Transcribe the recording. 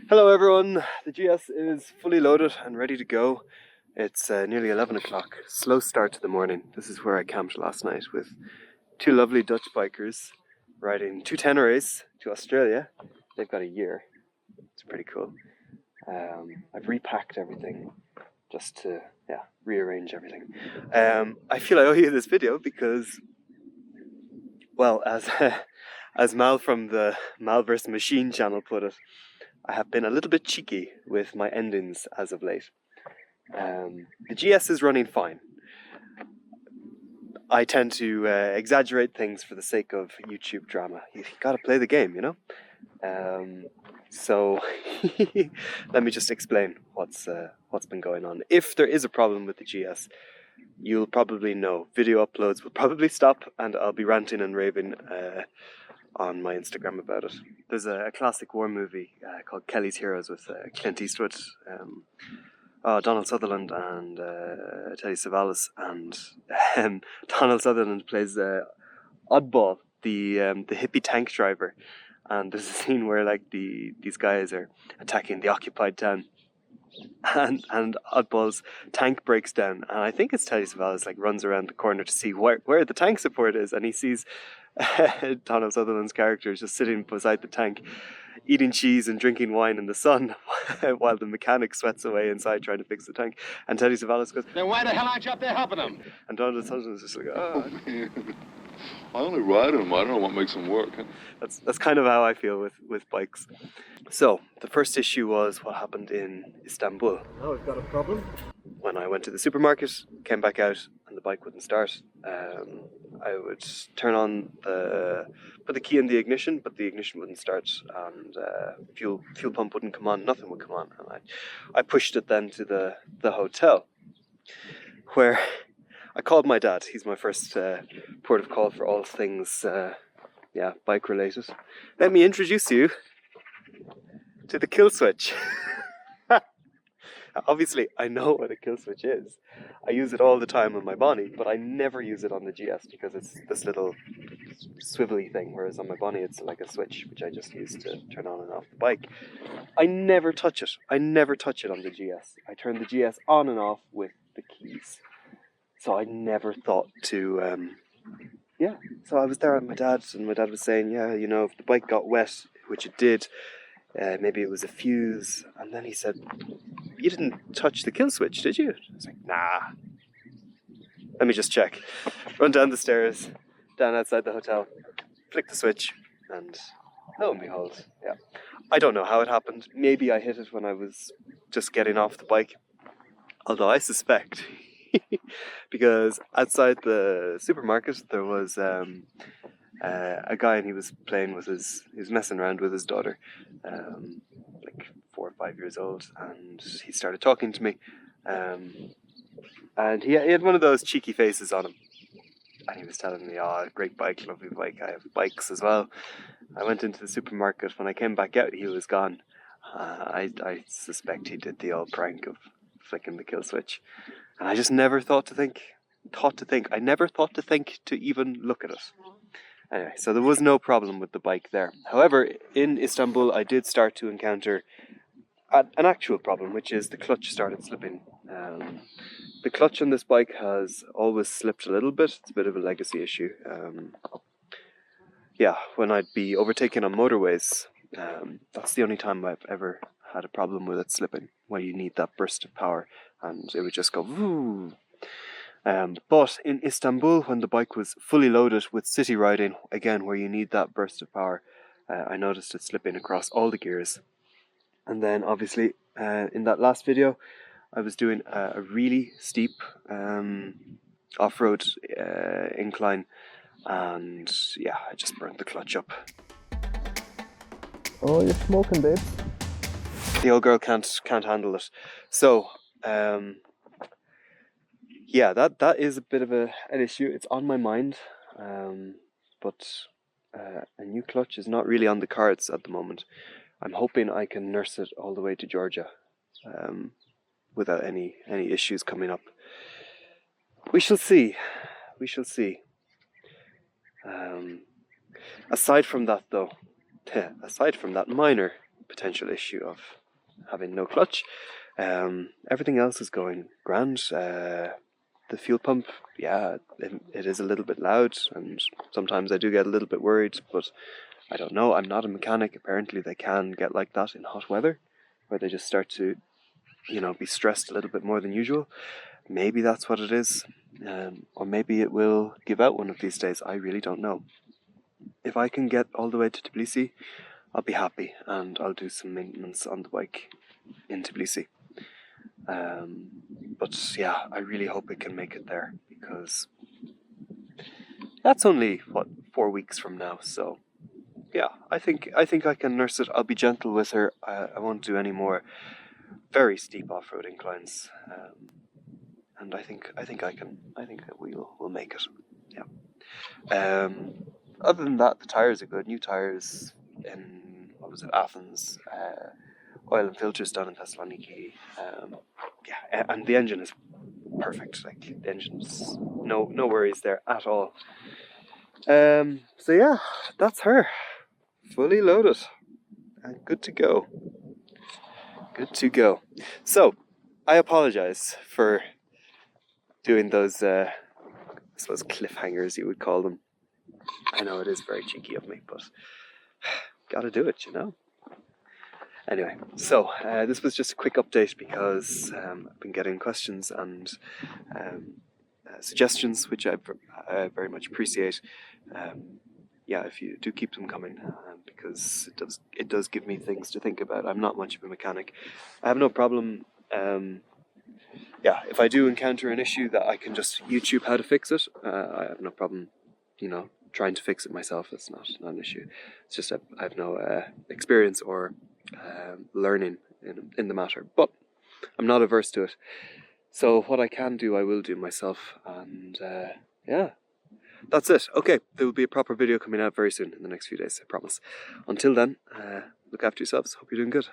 Hello everyone, the GS is fully loaded and ready to go. It's nearly 11 o'clock, slow start to the morning. This is where I camped last night with two lovely Dutch bikers riding two Teneres to Australia. They've got a year, it's pretty cool. I've repacked everything just to rearrange everything. I feel I owe you this video because, well, as Mal from the Mal vs Machine channel put it, I have been a little bit cheeky with my endings as of late. The GS is running fine. I tend to exaggerate things for the sake of YouTube drama. You gotta play the game, you know? So let me just explain what's been going on. If there is a problem with the GS, you'll probably know. Video uploads will probably stop and I'll be ranting and raving on my Instagram about it. There's a classic war movie called Kelly's Heroes with Clint Eastwood, Donald Sutherland and Telly Savalas, and Donald Sutherland plays Oddball, the hippie tank driver, and there's a scene where like these guys are attacking the occupied town, and Oddball's tank breaks down, and I think it's Telly Savalas like runs around the corner to see where the tank support is, and he sees Donald Sutherland's character is just sitting beside the tank, eating cheese and drinking wine in the sun, while the mechanic sweats away inside trying to fix the tank. And Telly Savalas goes, "Then why the hell aren't you up there helping him?" And Donald Sutherland's just like, "Oh, man. I only ride them. I don't know what makes them work." That's kind of how I feel with bikes. So the first issue was what happened in Istanbul. Now we've got a problem. When I went to the supermarket, came back out, and the bike wouldn't start. I would turn on put the key in the ignition, but the ignition wouldn't start, and fuel pump wouldn't come on. Nothing would come on, and I pushed it then to the hotel, where I called my dad. He's my first port of call for all things bike related. Let me introduce you to the kill switch. Obviously, I know what a kill switch is. I use it all the time on my Bonnie, but I never use it on the GS because it's this little swivelly thing, whereas on my Bonnie it's like a switch, which I just use to turn on and off the bike. I never touch it. I never touch it on the GS. I turn the GS on and off with the keys. So I never thought to, So I was there with my dad, and my dad was saying, if the bike got wet, which it did, maybe it was a fuse, and then he said, "You didn't touch the kill switch, did you?" I was like, "Nah. Let me just check." Run down the stairs, down outside the hotel, flick the switch, and lo and behold, I don't know how it happened. Maybe I hit it when I was just getting off the bike, although I suspect, because outside the supermarket there was a guy, and he was playing with he was messing around with his daughter, like 4 or 5 years old, and he started talking to me, and he had one of those cheeky faces on him, and he was telling me, "Oh, great bike, lovely bike, I have bikes as well." I went into the supermarket. When I came back out, he was gone. I suspect he did the old prank of flicking the kill switch, and I just never thought to think to even look at it. Anyway, so there was no problem with the bike there. However, in Istanbul I did start to encounter an actual problem, which is the clutch started slipping. The clutch on this bike has always slipped a little bit. It's a bit of a legacy issue. When I'd be overtaken on motorways, that's the only time I've ever had a problem with it slipping, where you need that burst of power, and it would just go woo. But in Istanbul, when the bike was fully loaded with city riding, again where you need that burst of power, I noticed it slipping across all the gears. And then obviously in that last video I was doing a really steep off-road incline, and I just burnt the clutch up. Oh, you're smoking, babe. The old girl can't handle it. So that is a bit of an issue. It's on my mind, but a new clutch is not really on the cards at the moment. I'm hoping I can nurse it all the way to Georgia without any issues coming up. We shall see. Aside from that though, aside from that minor potential issue of having no clutch. Everything else is going grand. The fuel pump, yeah, it is a little bit loud, and sometimes I do get a little bit worried, but I don't know, I'm not a mechanic. Apparently they can get like that in hot weather, where they just start to, be stressed a little bit more than usual. Maybe that's what it is, or maybe it will give out one of these days. I really don't know. If I can get all the way to Tbilisi, I'll be happy, and I'll do some maintenance on the bike in Tbilisi. But yeah, I really hope it can make it there, because that's only 4 weeks from now. So yeah, I think I can nurse it. I'll be gentle with her. I won't do any more very steep off-road inclines, and I think I can. I think that we'll make it. Yeah. Other than that, the tires are good. New tires in Athens. Oil and filters done in Thessaloniki. Yeah, and the engine is perfect. Like, the engine's no worries there at all. So yeah, that's her, fully loaded and good to go. Good to go. So I apologize for doing those, I suppose, cliffhangers you would call them. I know it is very cheeky of me, but gotta do it, Anyway, so this was just a quick update because I've been getting questions and suggestions, which I very much appreciate. Yeah, if you do keep them coming, because it does give me things to think about. I'm not much of a mechanic. I have no problem. Yeah, if I do encounter an issue that I can just YouTube how to fix it, I have no problem, trying to fix it myself. It's not an issue. It's just I have no experience or learning in the matter, but I'm not averse to it. So what I can do, I will do myself, and yeah, that's it. Okay, there will be a proper video coming out very soon in the next few days, I promise. Until then, look after yourselves. Hope you're doing good.